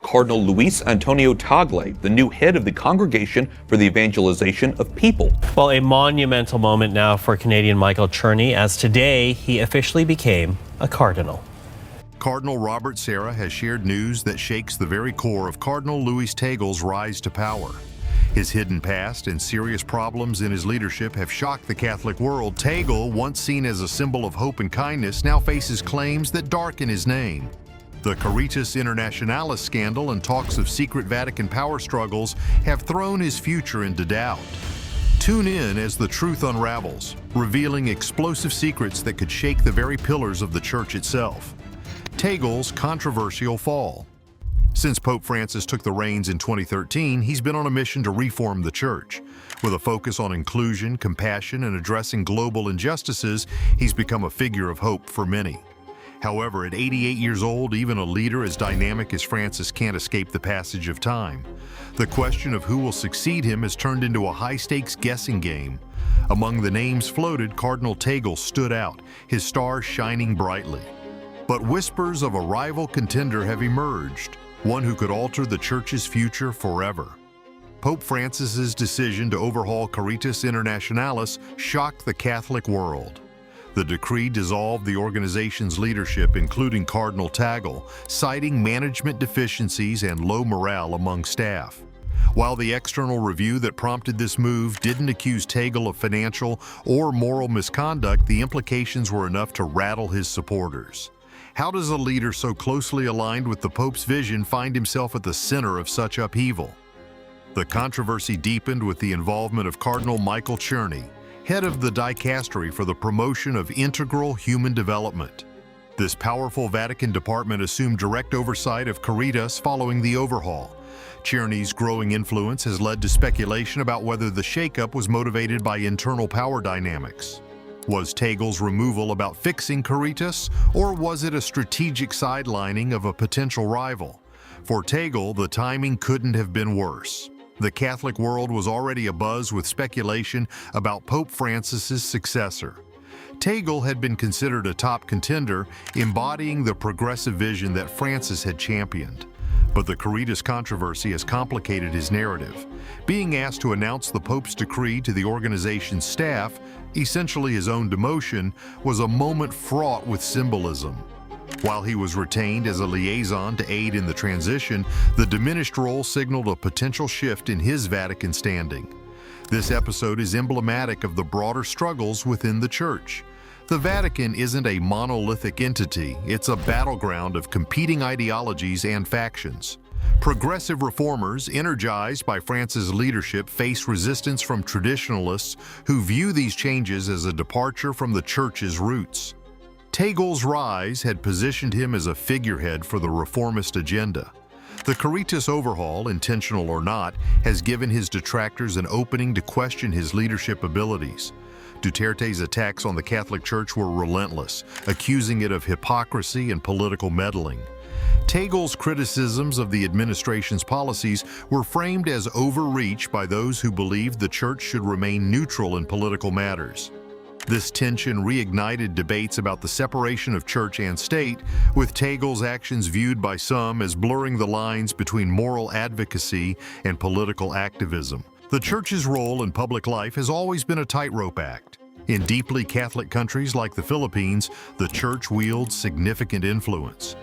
Cardinal Luis Antonio Tagle, the new head of the Congregation for the Evangelization of People. Well, a monumental moment now for Canadian Michael Cherney, as today he officially became a cardinal. Cardinal Robert Serra has shared news that shakes the very core of Cardinal Louis Tagle's rise to power. His hidden past and serious problems in his leadership have shocked the Catholic world. Tagle, once seen as a symbol of hope and kindness, now faces claims that darken his name. The Caritas Internationalis scandal and talks of secret Vatican power struggles have thrown his future into doubt. Tune in as the truth unravels, revealing explosive secrets that could shake the very pillars of the Church itself. Tagle's controversial fall. Since Pope Francis took the reins in 2013, he's been on a mission to reform the Church. With a focus on inclusion, compassion, and addressing global injustices, he's become a figure of hope for many. However, at 88 years old, even a leader as dynamic as Francis can't escape the passage of time. The question of who will succeed him has turned into a high-stakes guessing game. Among the names floated, Cardinal Tagle stood out, his star shining brightly. But whispers of a rival contender have emerged, one who could alter the Church's future forever. Pope Francis's decision to overhaul Caritas Internationalis shocked the Catholic world. The decree dissolved the organization's leadership, including Cardinal Tagle, citing management deficiencies and low morale among staff. While the external review that prompted this move didn't accuse Tagle of financial or moral misconduct, the implications were enough to rattle his supporters. How does a leader so closely aligned with the Pope's vision find himself at the center of such upheaval? The controversy deepened with the involvement of Cardinal Michael Cherney, head of the dicastery for the promotion of integral human development. This powerful Vatican department assumed direct oversight of Caritas following the overhaul. Cherney's growing influence has led to speculation about whether the shakeup was motivated by internal power dynamics. Was Tagle's removal about fixing Caritas, or was it a strategic sidelining of a potential rival? For Tagle, the timing couldn't have been worse. The Catholic world was already abuzz with speculation about Pope Francis's successor. Tagle had been considered a top contender, embodying the progressive vision that Francis had championed. But the Caritas controversy has complicated his narrative. Being asked to announce the Pope's decree to the organization's staff, essentially his own demotion, was a moment fraught with symbolism. While he was retained as a liaison to aid in the transition, the diminished role signaled a potential shift in his Vatican standing. This episode is emblematic of the broader struggles within the Church. The Vatican isn't a monolithic entity, it's a battleground of competing ideologies and factions. Progressive reformers, energized by Francis' leadership, face resistance from traditionalists who view these changes as a departure from the Church's roots. Tagle's rise had positioned him as a figurehead for the reformist agenda. The Caritas overhaul, intentional or not, has given his detractors an opening to question his leadership abilities. Duterte's attacks on the Catholic Church were relentless, accusing it of hypocrisy and political meddling. Tagle's criticisms of the administration's policies were framed as overreach by those who believed the Church should remain neutral in political matters. This tension reignited debates about the separation of church and state, with Tagle's actions viewed by some as blurring the lines between moral advocacy and political activism. The Church's role in public life has always been a tightrope act. In deeply Catholic countries like the Philippines, the Church wields significant influence.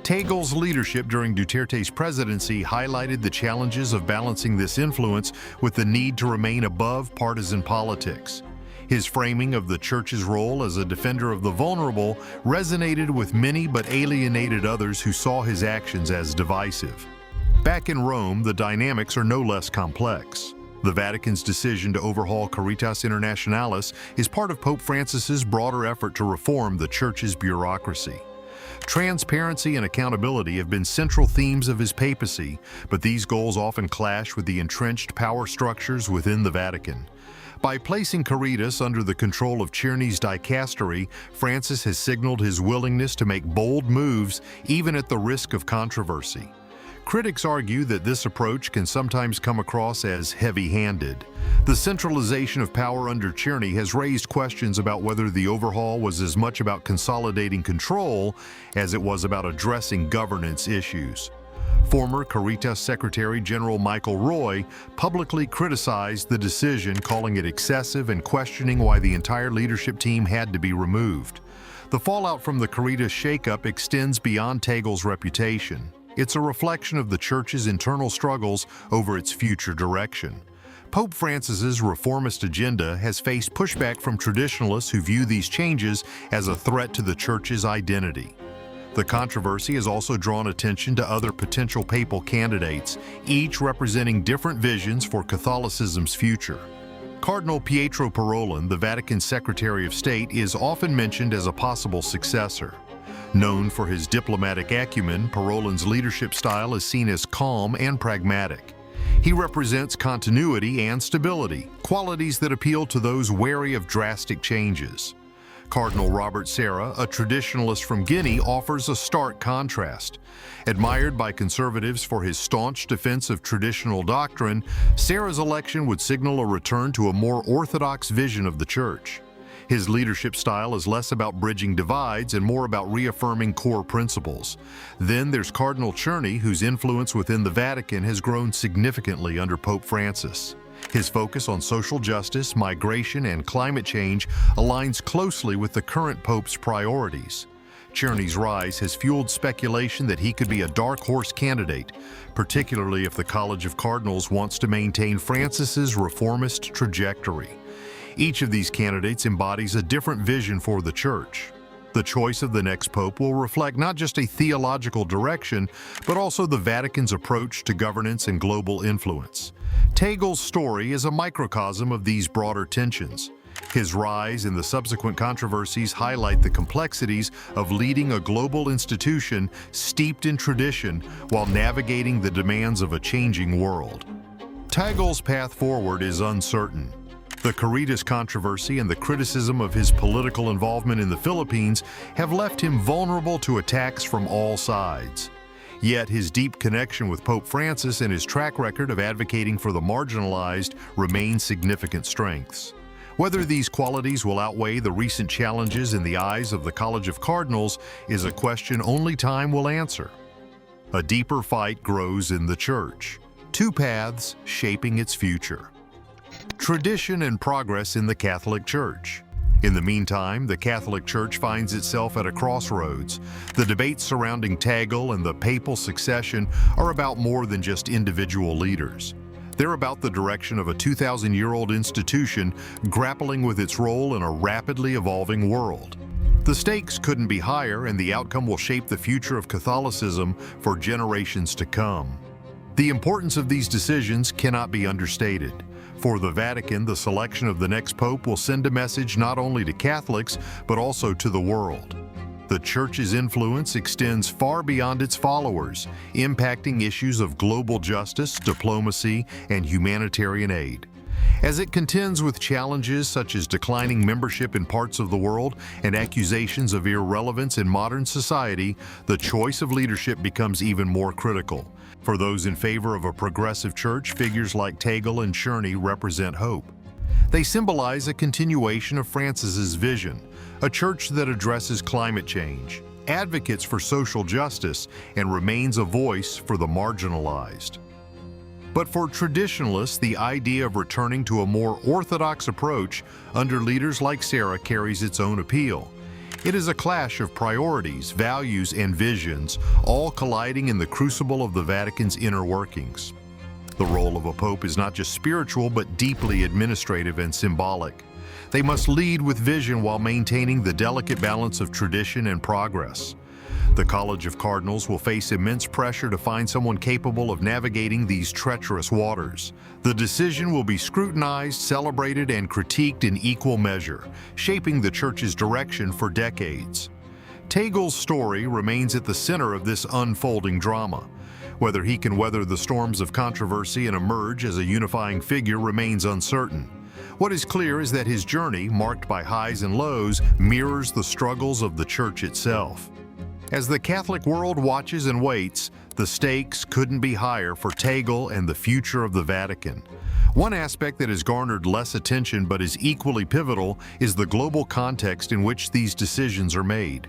Tagle's leadership during Duterte's presidency highlighted the challenges of balancing this influence with the need to remain above partisan politics. His framing of the Church's role as a defender of the vulnerable resonated with many but alienated others who saw his actions as divisive. Back in Rome, the dynamics are no less complex. The Vatican's decision to overhaul Caritas Internationalis is part of Pope Francis's broader effort to reform the Church's bureaucracy. Transparency and accountability have been central themes of his papacy, but these goals often clash with the entrenched power structures within the Vatican. By placing Caritas under the control of Cherney's dicastery, Francis has signaled his willingness to make bold moves even at the risk of controversy. Critics argue that this approach can sometimes come across as heavy-handed. The centralization of power under Cherney has raised questions about whether the overhaul was as much about consolidating control as it was about addressing governance issues. Former Caritas Secretary General Michael Roy publicly criticized the decision, calling it excessive and questioning why the entire leadership team had to be removed. The fallout from the Caritas shakeup extends beyond Tagle's reputation. It's a reflection of the church's internal struggles over its future direction. Pope Francis's reformist agenda has faced pushback from traditionalists who view these changes as a threat to the church's identity. The controversy has also drawn attention to other potential papal candidates, each representing different visions for Catholicism's future. Cardinal Pietro Parolin, the Vatican Secretary of State, is often mentioned as a possible successor. Known for his diplomatic acumen, Parolin's leadership style is seen as calm and pragmatic. He represents continuity and stability, qualities that appeal to those wary of drastic changes. Cardinal Robert Sarah, a traditionalist from Guinea, offers a stark contrast. Admired by conservatives for his staunch defense of traditional doctrine, Sarah's election would signal a return to a more orthodox vision of the church. His leadership style is less about bridging divides and more about reaffirming core principles. Then there's Cardinal Czerny, whose influence within the Vatican has grown significantly under Pope Francis. His focus on social justice, migration, and climate change aligns closely with the current Pope's priorities. Czerny's rise has fueled speculation that he could be a dark horse candidate, particularly if the College of Cardinals wants to maintain Francis's reformist trajectory. Each of these candidates embodies a different vision for the Church. The choice of the next pope will reflect not just a theological direction, but also the Vatican's approach to governance and global influence. Tagle's story is a microcosm of these broader tensions. His rise and the subsequent controversies highlight the complexities of leading a global institution steeped in tradition while navigating the demands of a changing world. Tagle's path forward is uncertain. The Caritas controversy and the criticism of his political involvement in the Philippines have left him vulnerable to attacks from all sides. Yet his deep connection with Pope Francis and his track record of advocating for the marginalized remain significant strengths. Whether these qualities will outweigh the recent challenges in the eyes of the College of Cardinals is a question only time will answer. A deeper fight grows in the Church. Two paths shaping its future. Tradition and progress in the Catholic Church. In the meantime, the Catholic Church finds itself at a crossroads. The debates surrounding Tagle and the papal succession are about more than just individual leaders. They're about the direction of a 2,000-year-old institution grappling with its role in a rapidly evolving world. The stakes couldn't be higher, and the outcome will shape the future of Catholicism for generations to come. The importance of these decisions cannot be understated. For the Vatican, the selection of the next pope will send a message not only to Catholics, but also to the world. The Church's influence extends far beyond its followers, impacting issues of global justice, diplomacy, and humanitarian aid. As it contends with challenges such as declining membership in parts of the world and accusations of irrelevance in modern society, the choice of leadership becomes even more critical. For those in favor of a progressive church, figures like Tagle and Czerny represent hope. They symbolize a continuation of Francis's vision, a church that addresses climate change, advocates for social justice, and remains a voice for the marginalized. But for traditionalists, the idea of returning to a more orthodox approach under leaders like Sarah carries its own appeal. It is a clash of priorities, values, and visions, all colliding in the crucible of the Vatican's inner workings. The role of a pope is not just spiritual, but deeply administrative and symbolic. They must lead with vision while maintaining the delicate balance of tradition and progress. The College of Cardinals will face immense pressure to find someone capable of navigating these treacherous waters. The decision will be scrutinized, celebrated, and critiqued in equal measure, shaping the Church's direction for decades. Tagle's story remains at the center of this unfolding drama. Whether he can weather the storms of controversy and emerge as a unifying figure remains uncertain. What is clear is that his journey, marked by highs and lows, mirrors the struggles of the Church itself. As the Catholic world watches and waits, the stakes couldn't be higher for Tagle and the future of the Vatican. One aspect that has garnered less attention but is equally pivotal is the global context in which these decisions are made.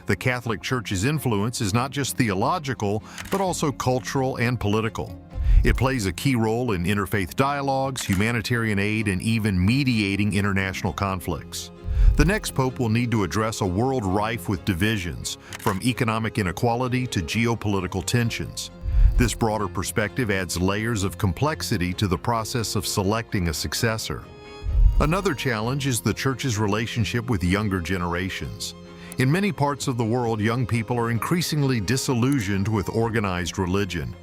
The Catholic Church's influence is not just theological, but also cultural and political. It plays a key role in interfaith dialogues, humanitarian aid, and even mediating international conflicts. The next pope will need to address a world rife with divisions, from economic inequality to geopolitical tensions. This broader perspective adds layers of complexity to the process of selecting a successor. Another challenge is the Church's relationship with younger generations. In many parts of the world, young people are increasingly disillusioned with organized religion.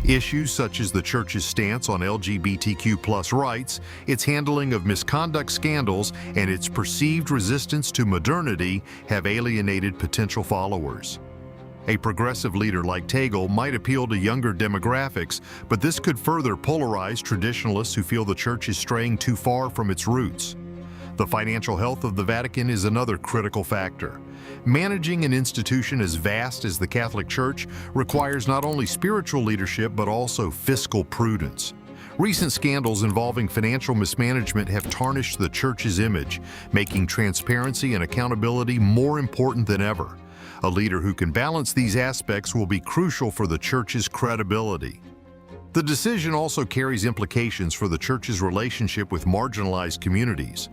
Issues such as the Church's stance on LGBTQ+ rights, its handling of misconduct scandals, and its perceived resistance to modernity have alienated potential followers. A progressive leader like Tagle might appeal to younger demographics, but this could further polarize traditionalists who feel the Church is straying too far from its roots. The financial health of the Vatican is another critical factor. Managing an institution as vast as the Catholic Church requires not only spiritual leadership but also fiscal prudence. Recent scandals involving financial mismanagement have tarnished the Church's image, making transparency and accountability more important than ever. A leader who can balance these aspects will be crucial for the Church's credibility. The decision also carries implications for the Church's relationship with marginalized communities.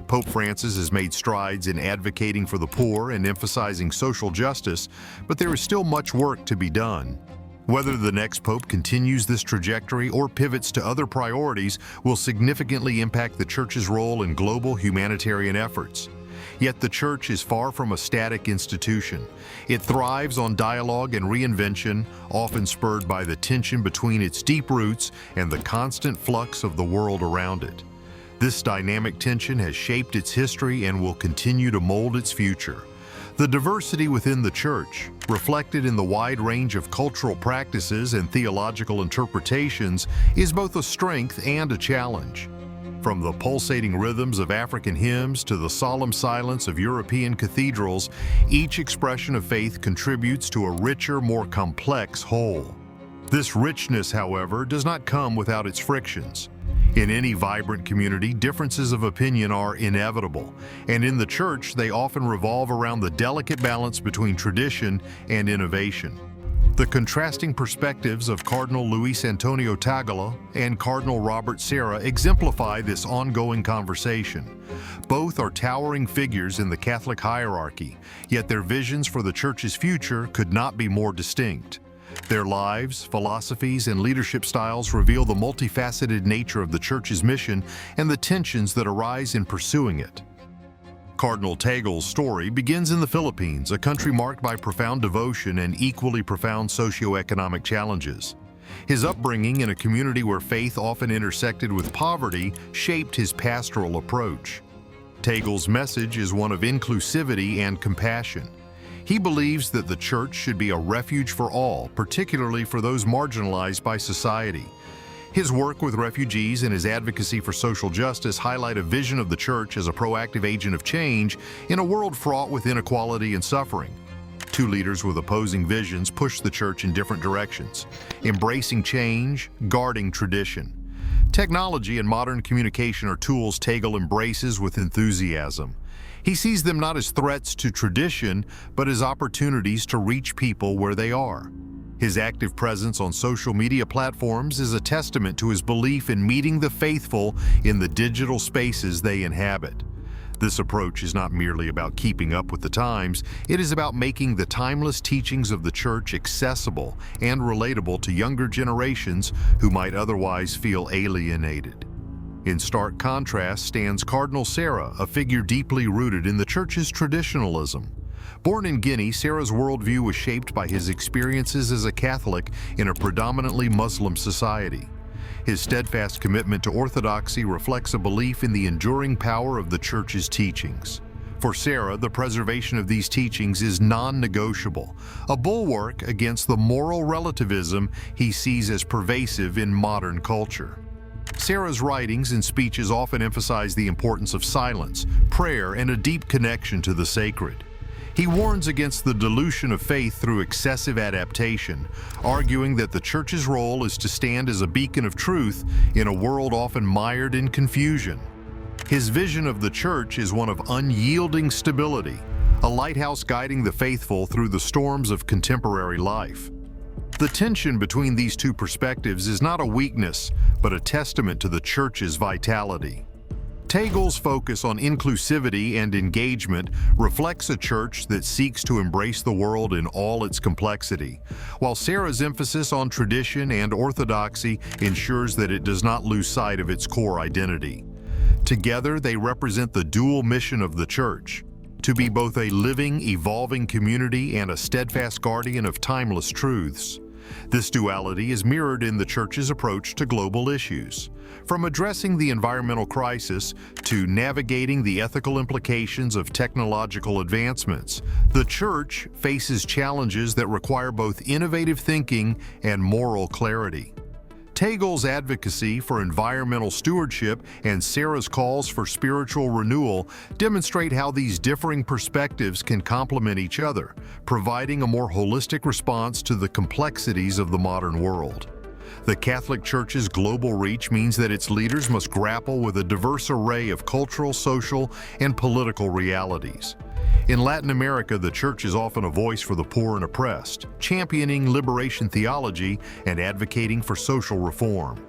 Pope Francis has made strides in advocating for the poor and emphasizing social justice, but there is still much work to be done. Whether the next pope continues this trajectory or pivots to other priorities will significantly impact the Church's role in global humanitarian efforts. Yet the Church is far from a static institution. It thrives on dialogue and reinvention, often spurred by the tension between its deep roots and the constant flux of the world around it. This dynamic tension has shaped its history and will continue to mold its future. The diversity within the Church, reflected in the wide range of cultural practices and theological interpretations, is both a strength and a challenge. From the pulsating rhythms of African hymns to the solemn silence of European cathedrals, each expression of faith contributes to a richer, more complex whole. This richness, however, does not come without its frictions. In any vibrant community, differences of opinion are inevitable, and in the Church, they often revolve around the delicate balance between tradition and innovation. The contrasting perspectives of Cardinal Luis Antonio Tagle and Cardinal Robert Sarah exemplify this ongoing conversation. Both are towering figures in the Catholic hierarchy, yet their visions for the Church's future could not be more distinct. Their lives, philosophies, and leadership styles reveal the multifaceted nature of the Church's mission and the tensions that arise in pursuing it. Cardinal Tagle's story begins in the Philippines, a country marked by profound devotion and equally profound socioeconomic challenges. His upbringing in a community where faith often intersected with poverty shaped his pastoral approach. Tagle's message is one of inclusivity and compassion. He believes that the Church should be a refuge for all, particularly for those marginalized by society. His work with refugees and his advocacy for social justice highlight a vision of the Church as a proactive agent of change in a world fraught with inequality and suffering. Two leaders with opposing visions push the Church in different directions, embracing change, guarding tradition. Technology and modern communication are tools Tagle embraces with enthusiasm. He sees them not as threats to tradition, but as opportunities to reach people where they are. His active presence on social media platforms is a testament to his belief in meeting the faithful in the digital spaces they inhabit. This approach is not merely about keeping up with the times, it is about making the timeless teachings of the Church accessible and relatable to younger generations who might otherwise feel alienated. In stark contrast stands Cardinal Sarah, a figure deeply rooted in the Church's traditionalism. Born in Guinea, Sarah's worldview was shaped by his experiences as a Catholic in a predominantly Muslim society. His steadfast commitment to orthodoxy reflects a belief in the enduring power of the Church's teachings. For Sarah, the preservation of these teachings is non-negotiable, a bulwark against the moral relativism he sees as pervasive in modern culture. Sarah's writings and speeches often emphasize the importance of silence, prayer, and a deep connection to the sacred. He warns against the dilution of faith through excessive adaptation, arguing that the Church's role is to stand as a beacon of truth in a world often mired in confusion. His vision of the Church is one of unyielding stability, a lighthouse guiding the faithful through the storms of contemporary life. The tension between these two perspectives is not a weakness, but a testament to the Church's vitality. Tagle's focus on inclusivity and engagement reflects a church that seeks to embrace the world in all its complexity, while Sarah's emphasis on tradition and orthodoxy ensures that it does not lose sight of its core identity. Together, they represent the dual mission of the church: to be both a living, evolving community and a steadfast guardian of timeless truths. This duality is mirrored in the Church's approach to global issues. From addressing the environmental crisis to navigating the ethical implications of technological advancements, the Church faces challenges that require both innovative thinking and moral clarity. Tagle's advocacy for environmental stewardship and Sarah's calls for spiritual renewal demonstrate how these differing perspectives can complement each other, providing a more holistic response to the complexities of the modern world. The Catholic Church's global reach means that its leaders must grapple with a diverse array of cultural, social, and political realities. In Latin America, the Church is often a voice for the poor and oppressed, championing liberation theology and advocating for social reform.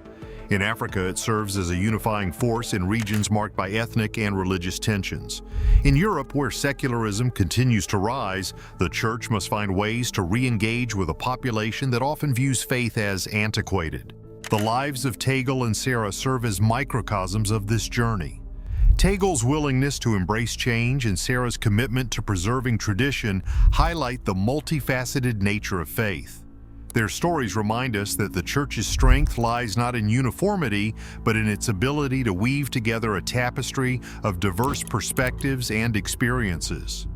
In Africa, it serves as a unifying force in regions marked by ethnic and religious tensions. In Europe, where secularism continues to rise, the Church must find ways to re-engage with a population that often views faith as antiquated. The lives of Tagle and Sarah serve as microcosms of this journey. Tagle's willingness to embrace change and Sarah's commitment to preserving tradition highlight the multifaceted nature of faith. Their stories remind us that the Church's strength lies not in uniformity, but in its ability to weave together a tapestry of diverse perspectives and experiences.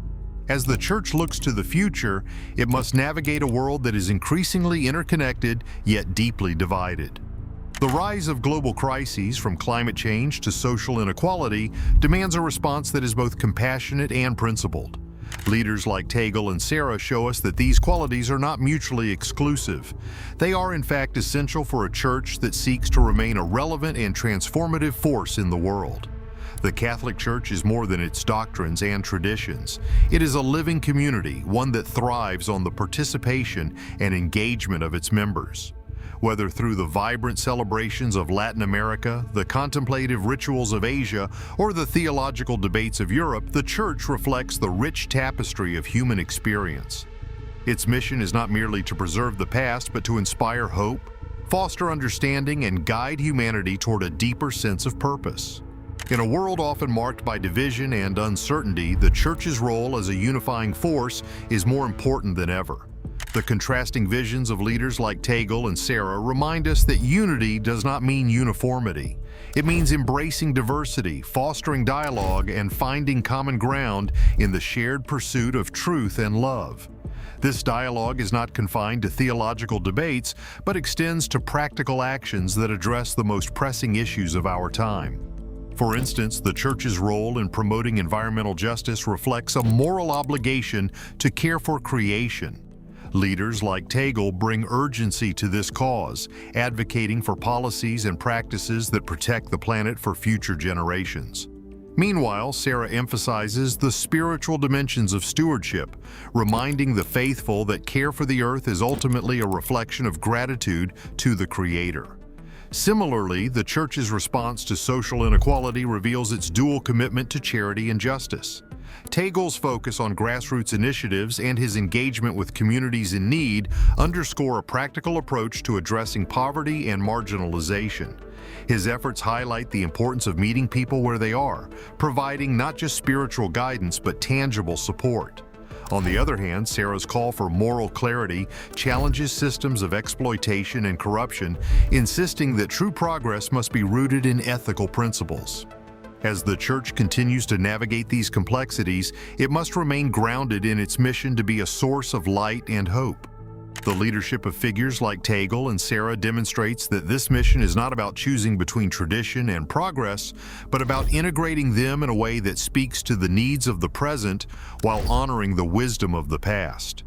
As the Church looks to the future, it must navigate a world that is increasingly interconnected yet deeply divided. The rise of global crises, from climate change to social inequality, demands a response that is both compassionate and principled. Leaders like Tagle and Sarah show us that these qualities are not mutually exclusive. They are, in fact, essential for a church that seeks to remain a relevant and transformative force in the world. The Catholic Church is more than its doctrines and traditions. It is a living community, one that thrives on the participation and engagement of its members. Whether through the vibrant celebrations of Latin America, the contemplative rituals of Asia, or the theological debates of Europe, the Church reflects the rich tapestry of human experience. Its mission is not merely to preserve the past, but to inspire hope, foster understanding, and guide humanity toward a deeper sense of purpose. In a world often marked by division and uncertainty, the Church's role as a unifying force is more important than ever. The contrasting visions of leaders like Tagle and Sarah remind us that unity does not mean uniformity. It means embracing diversity, fostering dialogue, and finding common ground in the shared pursuit of truth and love. This dialogue is not confined to theological debates, but extends to practical actions that address the most pressing issues of our time. For instance, the Church's role in promoting environmental justice reflects a moral obligation to care for creation. Leaders like Tagle bring urgency to this cause, advocating for policies and practices that protect the planet for future generations. Meanwhile, Sarah emphasizes the spiritual dimensions of stewardship, reminding the faithful that care for the earth is ultimately a reflection of gratitude to the Creator. Similarly, the Church's response to social inequality reveals its dual commitment to charity and justice. Tagle's focus on grassroots initiatives and his engagement with communities in need underscore a practical approach to addressing poverty and marginalization. His efforts highlight the importance of meeting people where they are, providing not just spiritual guidance but tangible support. On the other hand, Sarah's call for moral clarity challenges systems of exploitation and corruption, insisting that true progress must be rooted in ethical principles. As the Church continues to navigate these complexities, it must remain grounded in its mission to be a source of light and hope. The leadership of figures like Tagle and Sarah demonstrates that this mission is not about choosing between tradition and progress, but about integrating them in a way that speaks to the needs of the present while honoring the wisdom of the past.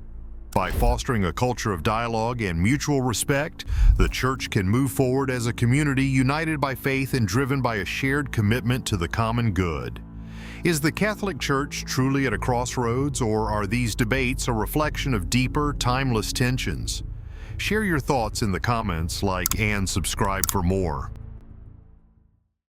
By fostering a culture of dialogue and mutual respect, the Church can move forward as a community united by faith and driven by a shared commitment to the common good. Is the Catholic Church truly at a crossroads, or are these debates a reflection of deeper, timeless tensions? Share your thoughts in the comments, like and subscribe for more.